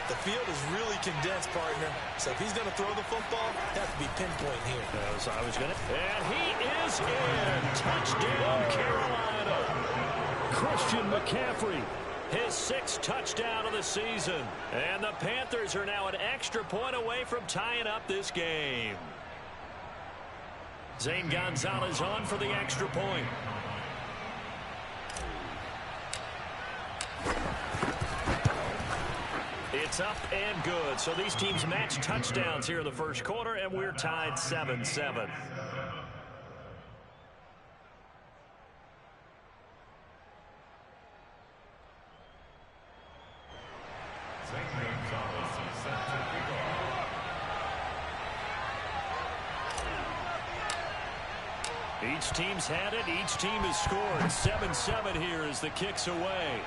The field is really condensed, partner. So if he's going to throw the football, it has to be pinpoint here. As I was going to. And he is in. Touchdown, Carolina. Christian McCaffrey, his 6th touchdown of the season. And the Panthers are now an extra point away from tying up this game. Zane Gonzalez on for the extra point. It's up and good. So these teams match touchdowns here in the first quarter, and we're tied 7-7. Each team's had it. Each team has scored. 7-7 here as the kick's away.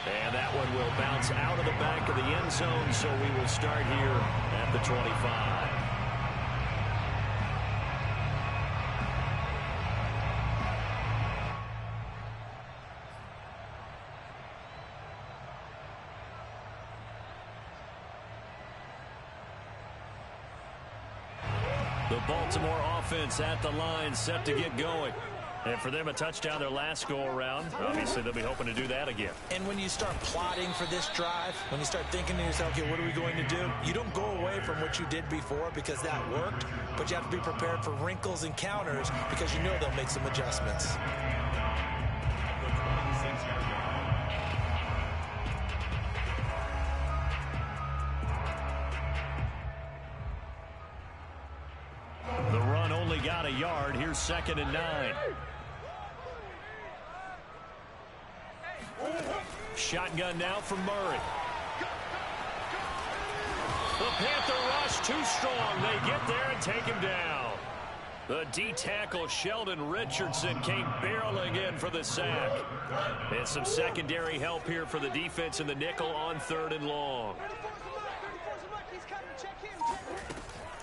And that one will bounce out of the back of the end zone, so we will start here at the 25. The Baltimore offense at the line, set to get going. And for them, a touchdown their last go-around. Obviously, they'll be hoping to do that again. And when you start plotting for this drive, when you start thinking to yourself, okay, what are we going to do? You don't go away from what you did before because that worked, but you have to be prepared for wrinkles and counters because you know they'll make some adjustments. The run only got a yard. Here's 2nd and 9. Shotgun now from Murray. The Panther rush too strong. They get there and take him down. The D-tackle Sheldon Richardson came barreling in for the sack. And some secondary help here for the defense in the nickel on 3rd and long.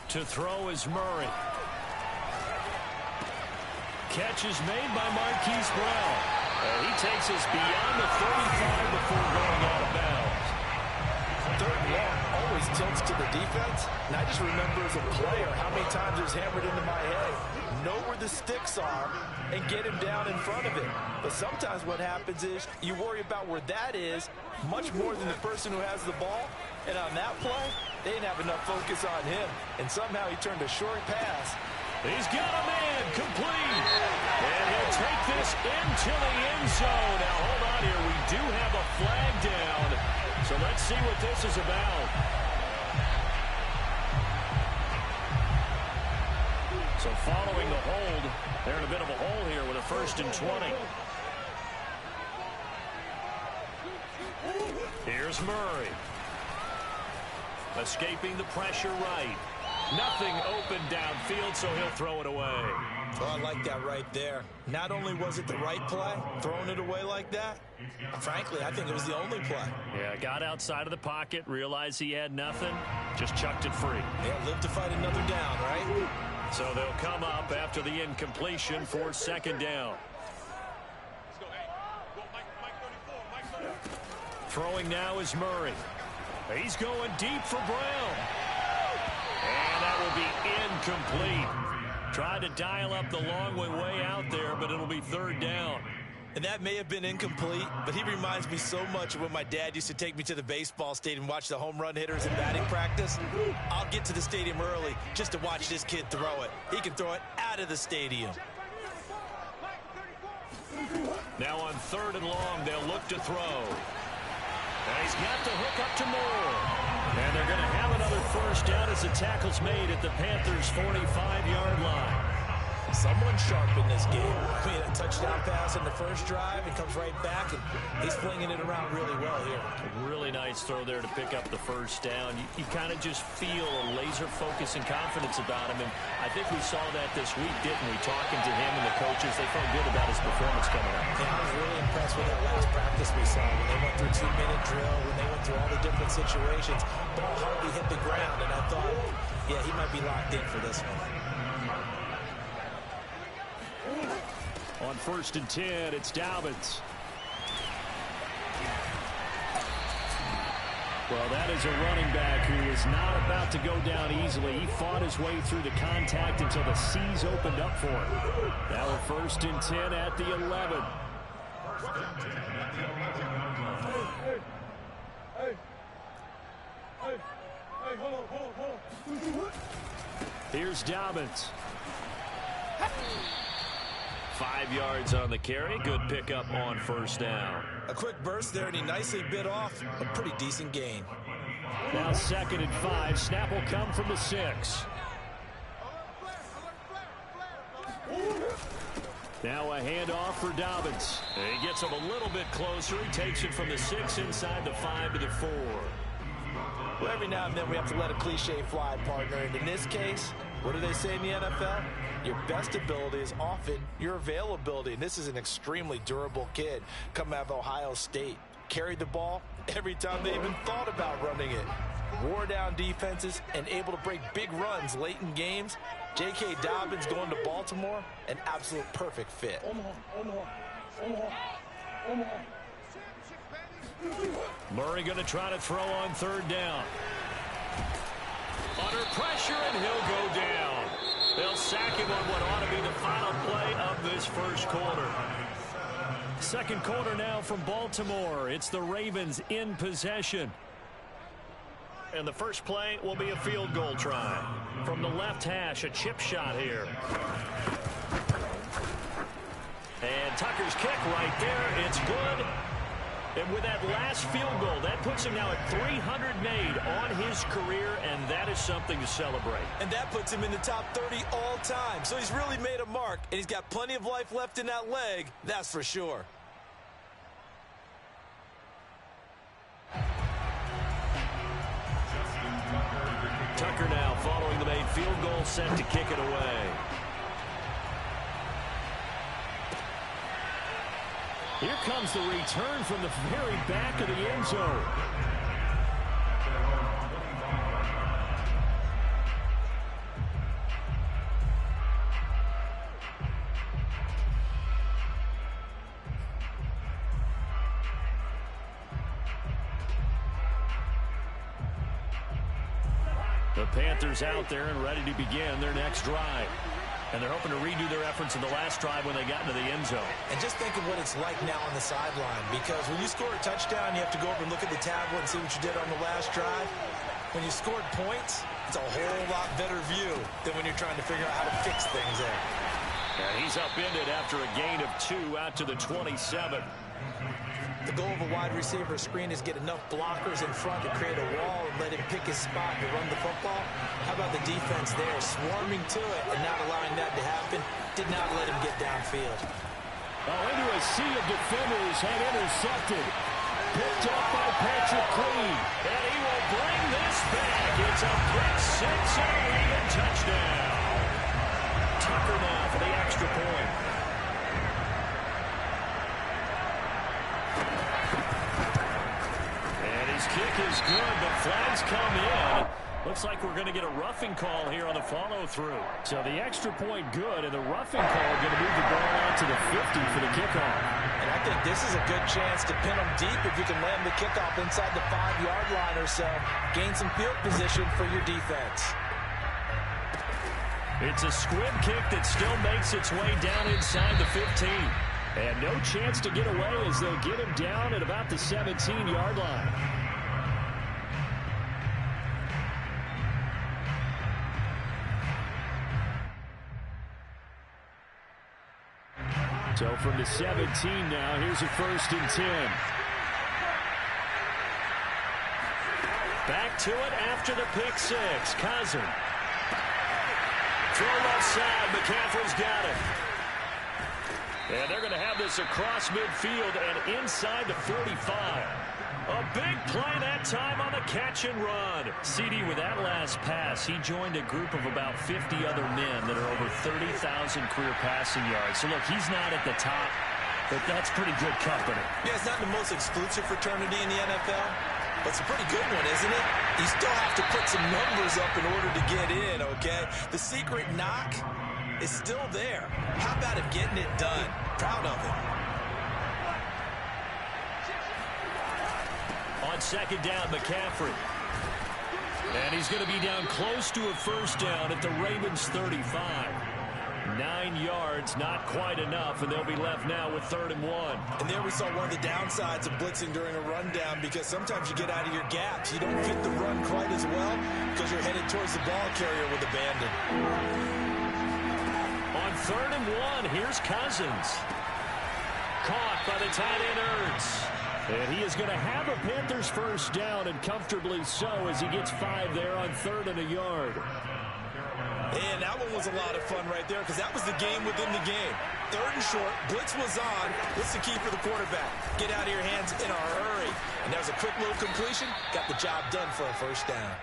To throw is Murray. Catch is made by Marquise Brown. And he takes us beyond the 35 before going out of bounds. 3rd and long always tilts to the defense. And I just remember as a player how many times it was hammered into my head. Know where the sticks are and get him down in front of it. But sometimes what happens is you worry about where that is much more than the person who has the ball. And on that play, they didn't have enough focus on him. And somehow he turned a short pass. He's got a man complete. And he'll take this into the end zone. Now, hold on here. We do have a flag down. So let's see what this is about. So following the hold, they're in a bit of a hole here with a 1st and 20. Here's Murray. Escaping the pressure right. Nothing open downfield, so he'll throw it away. Oh, I like that right there. Not only was it the right play, throwing it away like that, frankly, I think it was the only play. Yeah, got outside of the pocket, realized he had nothing, just chucked it free. Yeah, live to fight another down, right? So they'll come up after the incompletion for 2nd down. Throwing now is Murray. He's going deep for Brown. And that will be incomplete. Tried to dial up the long way out there, but it'll be 3rd down. And that may have been incomplete, but he reminds me so much of when my dad used to take me to the baseball stadium and watch the home run hitters in batting practice. I'll get to the stadium early just to watch this kid throw it. He can throw it out of the stadium. Now on 3rd and long, they'll look to throw. Now he's got the hook up to Moore. And they're going to have another 1st down as the tackle's made at the Panthers' 45-yard line. Someone sharp in this game. He had a touchdown pass in the first drive and comes right back, and he's flinging it around really well here. A really nice throw there to pick up the 1st down. You kind of just feel a laser focus and confidence about him, and I think we saw that this week, didn't we? Talking to him and the coaches, they felt good about his performance coming up. Yeah, I was really impressed with that last practice we saw when they went through 2-minute drill, when they went through all the different situations. Ball hardly hit the ground, and I thought, yeah, he might be locked in for this one. On 1st and 10, it's Dobbins. Well, that is a running back who is not about to go down easily. He fought his way through the contact until the C's opened up for him. Now a 1st and 10 at the 11. Here's Dobbins. 5 yards on the carry. Good pickup on 1st down. A quick burst there, and he nicely bit off a pretty decent gain. Now 2nd and 5. Snap will come from the 6. Now a handoff for Dobbins. He gets him a little bit closer. He takes it from the 6 inside the 5 to the 4. Well, every now and then we have to let a cliche fly, partner. And in this case, what do they say in the NFL? Your best ability is often your availability. And this is an extremely durable kid coming out of Ohio State. Carried the ball every time they even thought about running it. Wore down defenses and able to break big runs late in games. J.K. Dobbins going to Baltimore, an absolute perfect fit. Murray going to try to throw on 3rd down. Under pressure, and he'll go down. They'll sack him on what ought to be the final play of this 1st quarter. 2nd quarter now from Baltimore. It's the Ravens in possession. And the first play will be a field goal try. From the left hash, a chip shot here. And Tucker's kick right there. It's good. And with that last field goal, that puts him now at 300 made on his career, and that is something to celebrate. And that puts him in the top 30 all time. So he's really made a mark, and he's got plenty of life left in that leg, that's for sure. Tucker now following the made field goal, set to kick it away. Here comes the return from the very back of the end zone. The Panthers out there and ready to begin their next drive. And they're hoping to redo their efforts in the last drive when they got into the end zone. And just think of what it's like now on the sideline, because when you score a touchdown, you have to go over and look at the tablet and see what you did on the last drive. When you scored points, it's a whole lot better view than when you're trying to figure out how to fix things there. And he's upended after a gain of 2 out to the 27. The goal of a wide receiver screen is get enough blockers in front to create a wall and let him pick his spot to run the football. How about the defense there, swarming to it and not allowing that to happen? Did not let him get downfield. Oh, into a sea of defenders and intercepted. Picked up by Patrick Queen. And he will bring this back. It's a pick 6 and a Raven touchdown. Tucker now for the extra point. Kick is good, but flags come in. Looks like we're going to get a roughing call here on the follow-through. So the extra point good, and the roughing call going to move the ball out to the 50 for the kickoff. And I think this is a good chance to pin them deep if you can land the kickoff inside the 5-yard line or so. Gain some field position for your defense. It's a squib kick that still makes its way down inside the 15. And no chance to get away as they'll get him down at about the 17-yard line. So from the 17 now, here's a 1st and 10. Back to it after the pick 6. Cousin. Throw left side. McCaffrey's got it. And they're going to have this across midfield and inside the 45. A big play that time on the catch and run. CD, with that last pass, he joined a group of about 50 other men that are over 30,000 career passing yards. So, look, he's not at the top, but that's pretty good company. Yeah, it's not the most exclusive fraternity in the NFL, but it's a pretty good one, isn't it? You still have to put some numbers up in order to get in, okay? The secret knock is still there. How about him getting it done? Proud of him. On on second down, McCaffrey. And he's going to be down close to a first down at the Ravens 35. 9 yards, not quite enough, and they'll be left now with 3rd and 1. And there we saw one of the downsides of blitzing during a rundown, because sometimes you get out of your gaps. You don't fit the run quite as well because you're headed towards the ball carrier with abandon. On 3rd and 1, here's Cousins. Caught by the tight end Ertz. And he is going to have a Panthers first down, and comfortably so, as he gets 5 there on 3rd and a yard. And that one was a lot of fun right there, because that was the game within the game. 3rd and short, blitz was on. What's the key for the quarterback? Get out of your hands in a hurry. And that was a quick little completion. Got the job done for a first down.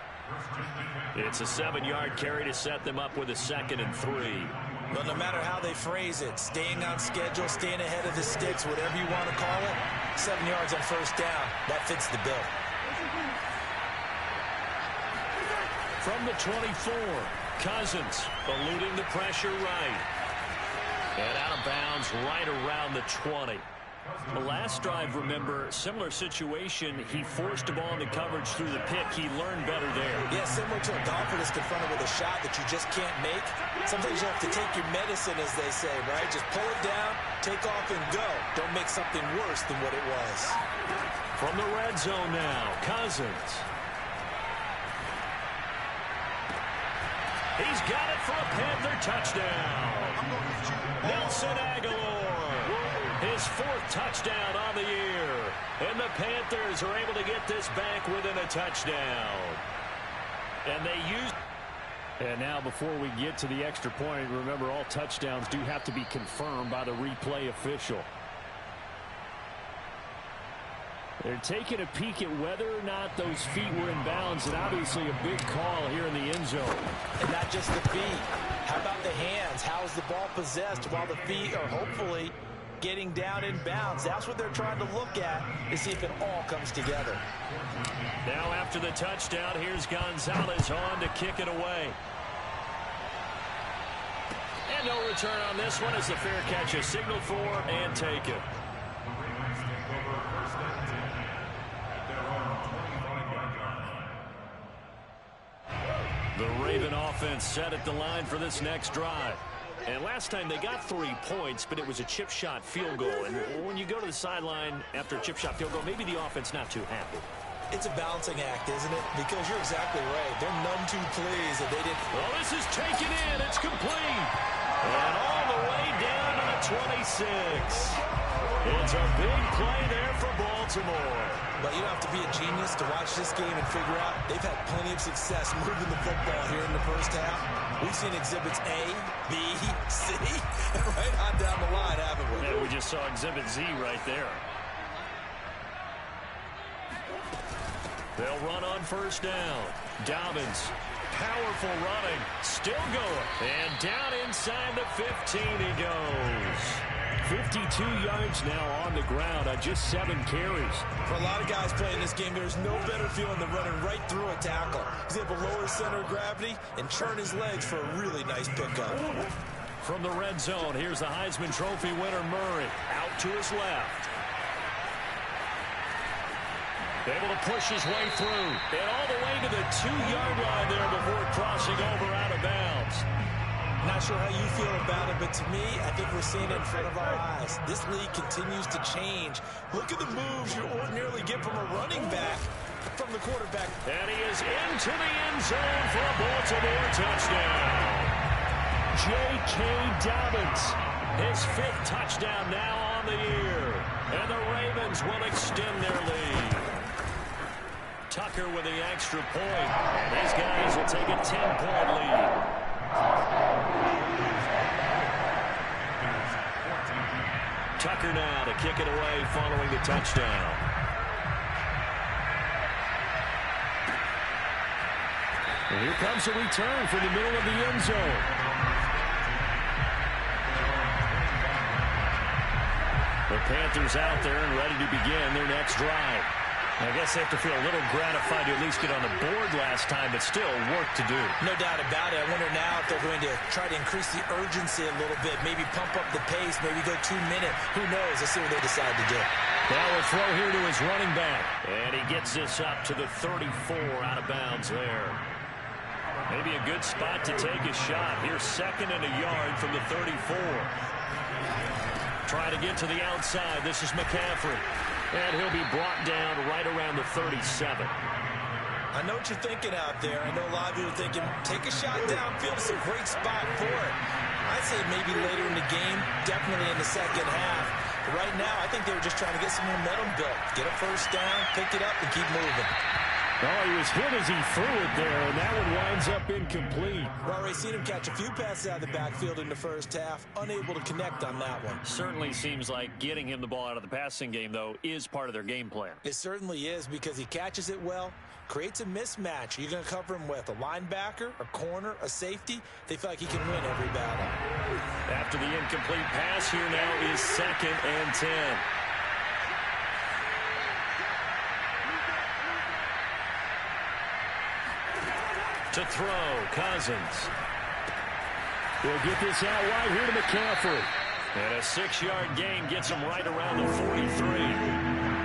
It's a 7-yard carry to set them up with a 2nd and 3. But no matter how they phrase it, staying on schedule, staying ahead of the sticks, whatever you want to call it, 7 yards on first down, that fits the bill. From the 24, Cousins eluding the pressure right. And out of bounds right around the 20. The last drive, remember, similar situation. He forced the ball into coverage through the pick. He learned better there. Yeah, similar to a golfer that's confronted with a shot that you just can't make. Sometimes you have to take your medicine, as they say, right? Just pull it down, take off, and go. Don't make something worse than what it was. From the red zone now, Cousins. He's got it for a Panther touchdown. Nelson Aguilar. His 4th touchdown on the year. And the Panthers are able to get this back within a touchdown. And they use... And now before we get to the extra point, remember all touchdowns do have to be confirmed by the replay official. They're taking a peek at whether or not those feet were in bounds, and obviously a big call here in the end zone. And not just the feet. How about the hands? How is the ball possessed while the feet are hopefully getting down in bounds? That's what they're trying to look at to see if it all comes together. Now after the touchdown, here's Gonzalez on to kick it away. And no return on this one as the fair catch is signaled for and taken. The Raven offense set at the line for this next drive. And last time they got 3 points, but it was a chip shot field goal. And when you go to the sideline after a chip shot field goal, maybe the offense not too happy. It's a balancing act, isn't it? Because you're exactly right. They're none too pleased that they didn't... Well, this is taken in. It's complete. And all the way down to the 26. It's a big play there for Baltimore. But you don't have to be a genius to watch this game and figure out they've had plenty of success moving the football here in the first half. We've seen exhibits A, B, C, and right on down the line, haven't we? Yeah, we just saw exhibit Z right there. They'll run on first down. Dobbins, powerful running, still going. And down inside the 15 he goes. 52 yards now on the ground on just 7 carries. For a lot of guys playing this game, there's no better feeling than running right through a tackle. He's able to lower his center of gravity and churn his legs for a really nice pickup. From the red zone, here's the Heisman Trophy winner Murray. Out to his left. Able to push his way through. And all the way to the 2-yard line there before crossing over out of bounds. Not sure how you feel about it, but to me, I think we're seeing it in front of our eyes. This league continues to change. Look at the moves you ordinarily get from a running back from the quarterback. And he is into the end zone for a Baltimore touchdown. J.K. Dobbins, his 5th touchdown now on the year. And the Ravens will extend their lead. Tucker with the extra point. And these guys will take a 10-point lead. Tucker now to kick it away following the touchdown. And here comes a return from the middle of the end zone. The Panthers out there and ready to begin their next drive. I guess they have to feel a little gratified to at least get on the board last time, but still work to do. No doubt about it. I wonder now if they're going to try to increase the urgency a little bit, maybe pump up the pace, maybe go 2 minute. Who knows? Let's see what they decide to do. Now a throw here to his running back. And he gets this up to the 34, out of bounds there. Maybe a good spot to take a shot. Here's 2nd and a yard from the 34. Trying to get to the outside. This is McCaffrey. And he'll be brought down right around the 37. I know what you're thinking out there. I know a lot of you are thinking, take a shot downfield. It's a great spot for it. I'd say maybe later in the game, definitely in the second half. But right now, I think they were just trying to get some momentum built. Get a first down, pick it up, and keep moving. Oh, he was hit as he threw it there, and that one winds up incomplete. Well, already seen him catch a few passes out of the backfield in the first half, unable to connect on that one. Certainly seems like getting him the ball out of the passing game, though, is part of their game plan. It certainly is, because he catches it well, creates a mismatch. You're going to cover him with a linebacker, a corner, a safety. They feel like he can win every battle. After the incomplete pass, here now is 2nd and 10. To throw, Cousins. He'll get this out wide here to McCaffrey. And a 6-yard gain gets him right around the 43.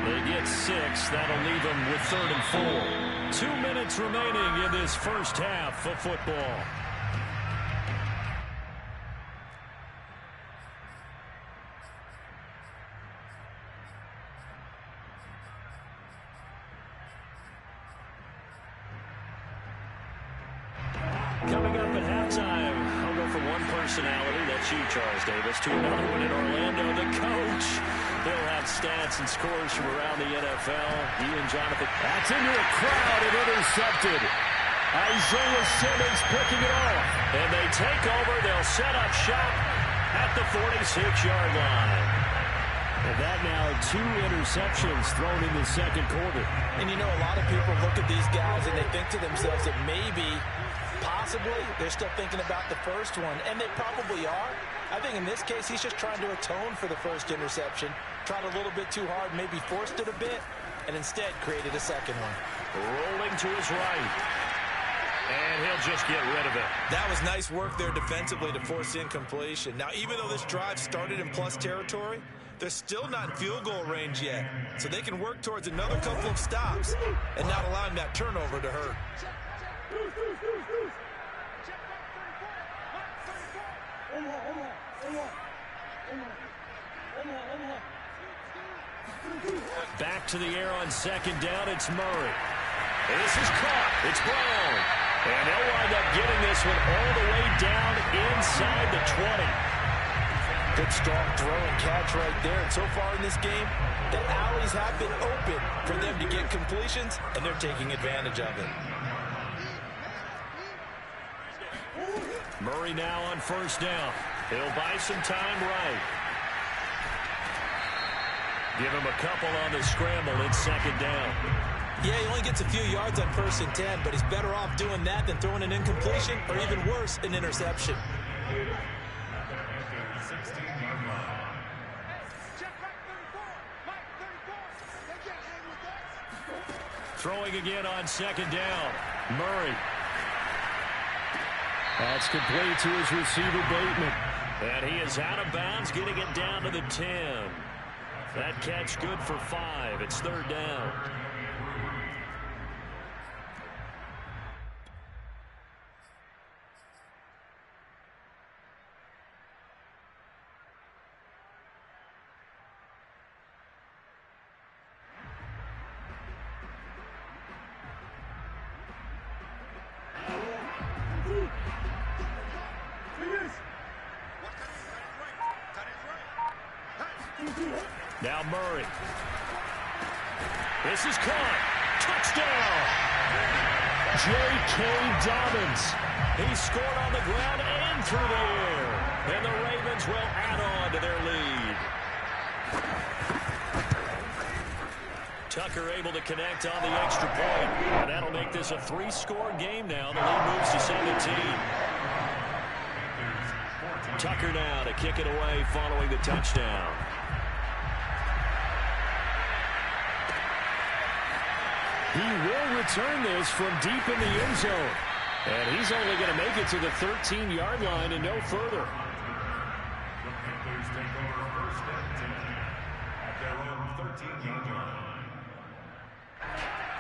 They get 6. That'll leave them with 3rd and 4. 2 minutes remaining in this first half of football. Coming up at halftime, I'll go from one personality, that's you, Charles Davis, to another one in Orlando, the coach. He'll have stats and scores from around the NFL. You and Jonathan. That's into a crowd and intercepted. Isaiah Simmons picking it off. And they take over. They'll set up shop at the 46-yard line. And that now 2 interceptions thrown in the second quarter. And you know, a lot of people look at these guys and they think to themselves that maybe, possibly, they're still thinking about the first one. And they probably are. I think in this case, he's just trying to atone for the first interception. Tried a little bit too hard, maybe forced it a bit, and instead created a second one. Rolling to his right. And he'll just get rid of it. That was nice work there defensively to force incompletion. Now, even though this drive started in plus territory, they're still not in field goal range yet. So they can work towards another couple of stops and not allowing that turnover to hurt. Back to the air on 2nd down, it's Murray. This is caught, it's Brown. And they'll wind up getting this one all the way down inside the 20. Good strong throw and catch right there. And so far in this game, the alleys have been open for them to get completions, and they're taking advantage of it. Murray now on 1st down. He'll buy some time right. Give him a couple on the scramble. It's 2nd down. Yeah, he only gets a few yards on 1st and 10, but he's better off doing that than throwing an incompletion or even worse, an interception. Throwing again on 2nd down. Murray. That's complete to his receiver, Bateman. And he is out of bounds, getting it down to the 10. That catch good for 5. It's 3rd down. Now Murray. This is caught. Touchdown! J.K. Dobbins. He scored on the ground and through the air. And the Ravens will add on to their lead. Tucker able to connect on the extra point. And that'll make this a 3-score game now. The lead moves to 17. Tucker now to kick it away following the touchdown. He will return this from deep in the end zone. And he's only going to make it to the 13-yard line and no further.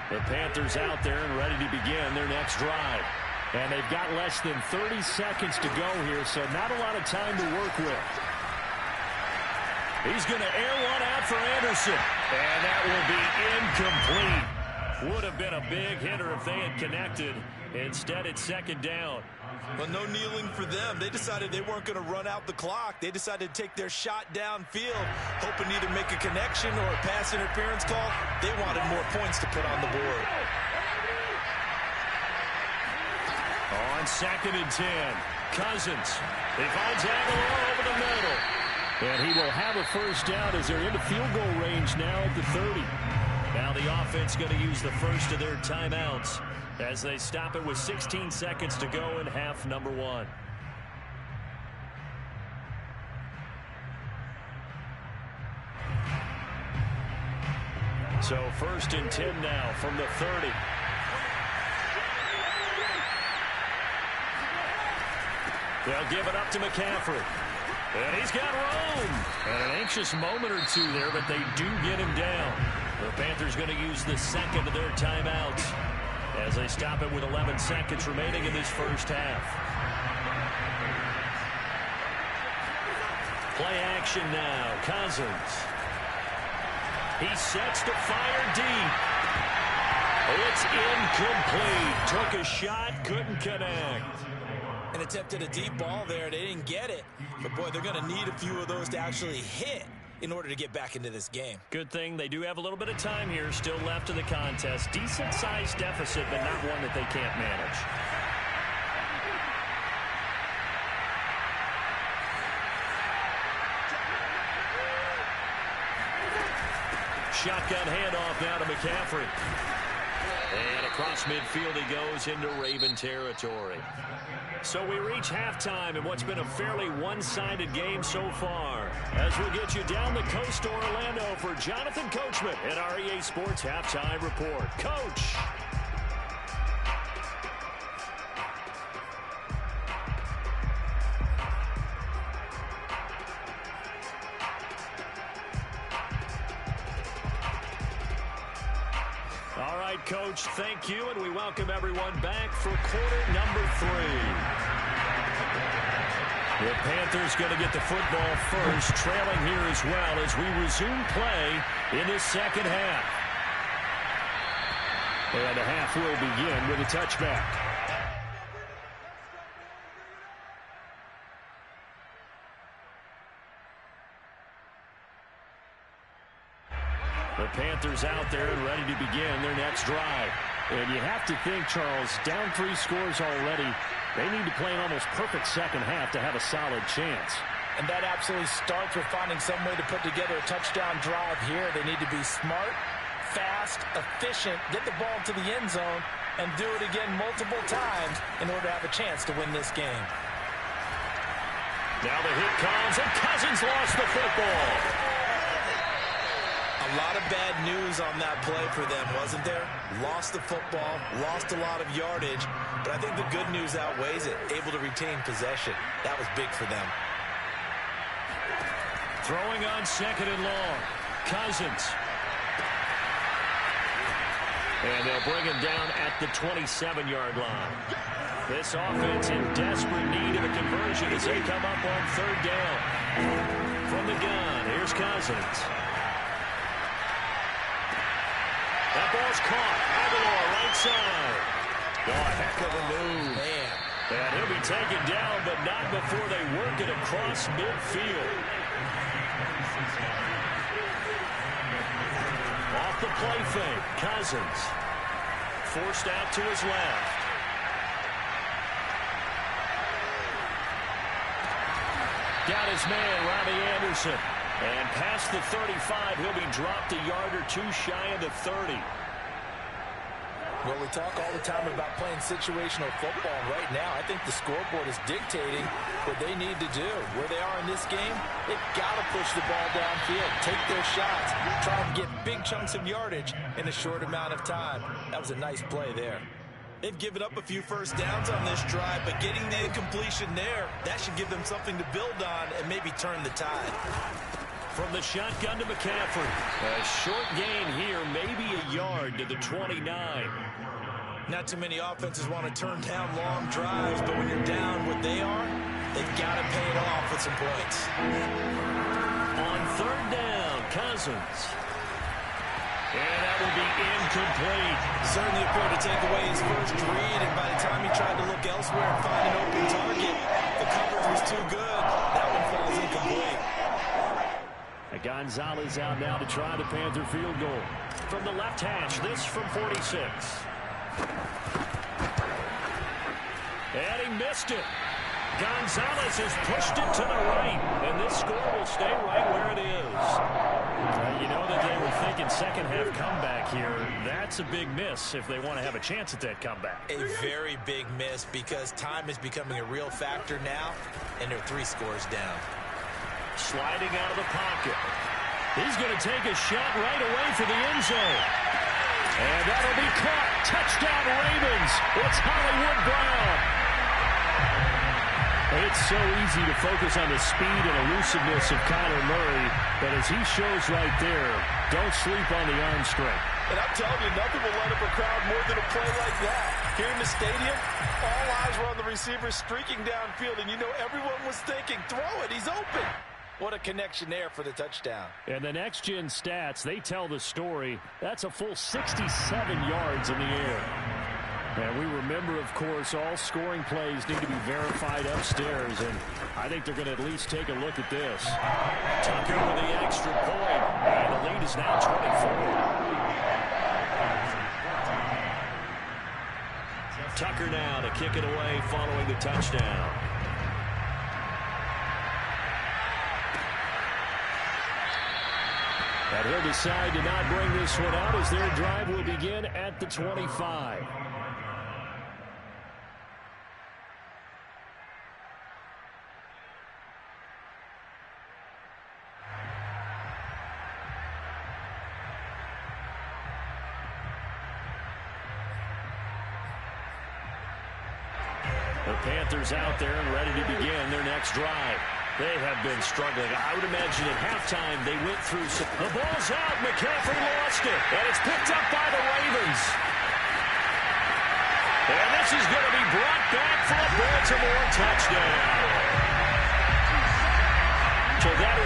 The Panthers out there and ready to begin their next drive. And they've got less than 30 seconds to go here, so not a lot of time to work with. He's going to air one out for Anderson. And that will be incomplete. Would have been a big hitter if they had connected. Instead, it's second down. But no kneeling for them. They decided they weren't going to run out the clock. They decided to take their shot downfield, hoping to either make a connection or a pass interference call. They wanted more points to put on the board. On 2nd and 10, Cousins. He finds Aguilar over the middle. And he will have a first down as they're into field goal range now at the 30. Now the offense going to use the first of their timeouts as they stop it with 16 seconds to go in half number 1. So 1st and 10 now from the 30. They'll give it up to McCaffrey. And he's got room. And an anxious moment or two there, but they do get him down. The Panthers going to use the second of their timeouts as they stop it with 11 seconds remaining in this first half. Play action now. Cousins. He sets to fire deep. It's incomplete. Took a shot, couldn't connect. And attempted a deep ball there. They didn't get it. But, boy, they're going to need a few of those to actually hit in order to get back into this game. Good thing they do have a little bit of time here still left in the contest. Decent-sized deficit, but not one that they can't manage. Shotgun handoff now to McCaffrey. And across midfield he goes into Raven territory. So we reach halftime in what's been a fairly one-sided game so far. As we get you down the coast to Orlando for Jonathan Coachman at our EA Sports Halftime Report. Coach. All right, Coach, thank you, and we welcome everyone back for quarter number 3. The Panthers going to get the football first, trailing here as well as we resume play in this second half. And the half will begin with a touchback. The Panthers out there and ready to begin their next drive. And you have to think, Charles, down 3 scores already. They need to play an almost perfect second half to have a solid chance. And that absolutely starts with finding some way to put together a touchdown drive here. They need to be smart, fast, efficient, get the ball to the end zone, and do it again multiple times in order to have a chance to win this game. Now the hit comes, and Cousins lost the football. A lot of bad news on that play for them, wasn't there? Lost the football, lost a lot of yardage, but I think the good news outweighs it. Able to retain possession. That was big for them. Throwing on 2nd and long. Cousins. And they'll bring him down at the 27-yard line. This offense in desperate need of a conversion as they come up on 3rd down. From the gun, here's Cousins. That ball's caught. Aguilar right side. Oh, a heck of a move. Man. And he'll be taken down, but not before they work it across midfield. Off the play fake, Cousins. Forced out to his left. Got his man, Robbie Anderson. And past the 35, he'll be dropped a yard or two shy of the 30. Well, we talk all the time about playing situational football. Right now, I think the scoreboard is dictating what they need to do. Where they are in this game, they've got to push the ball downfield, take their shots, try and get big chunks of yardage in a short amount of time. That was a nice play there. They've given up a few first downs on this drive, but getting the incompletion there, that should give them something to build on and maybe turn the tide. From the shotgun to McCaffrey. A short gain here, maybe a yard to the 29. Not too many offenses want to turn down long drives, but when you're down what they are, they've got to pay it off with some points. On third down, Cousins. And that will be incomplete. Certainly appeared to take away his first read, and by the time he tried to look elsewhere and find an open target, the coverage was too good. That one falls incomplete. Gonzalez out now to try the Panther field goal. From the left hash, this from 46. And he missed it. Gonzalez has pushed it to the right, and this score will stay right where it is. You know that they were thinking second-half comeback here. That's a big miss if they want to have a chance at that comeback. A very big miss because time is becoming a real factor now, and they're 3 scores down. Sliding out of the pocket. He's going to take a shot right away for the end zone. And that'll be caught. Touchdown, Ravens. It's Hollywood Brown. It's so easy to focus on the speed and elusiveness of Kyler Murray, but as he shows right there, don't sleep on the arm strength. And I'm telling you, nothing will light up a crowd more than a play like that. Here in the stadium, all eyes were on the receiver streaking downfield, and you know everyone was thinking, throw it, he's open. What a connection there for the touchdown. And the next-gen stats, they tell the story. That's a full 67 yards in the air. And we remember, of course, all scoring plays need to be verified upstairs, and I think they're going to at least take a look at this. Tucker with the extra point, and the lead is now 24. Tucker now to kick it away following the touchdown. And he'll decide to not bring this one out as their drive will begin at the 25. The Panthers out there and ready to begin their next drive. They have been struggling. I would imagine at halftime they went through some... The ball's out. McCaffrey lost it. And it's picked up by the Ravens. And this is going to be brought back for a Baltimore touchdown. So that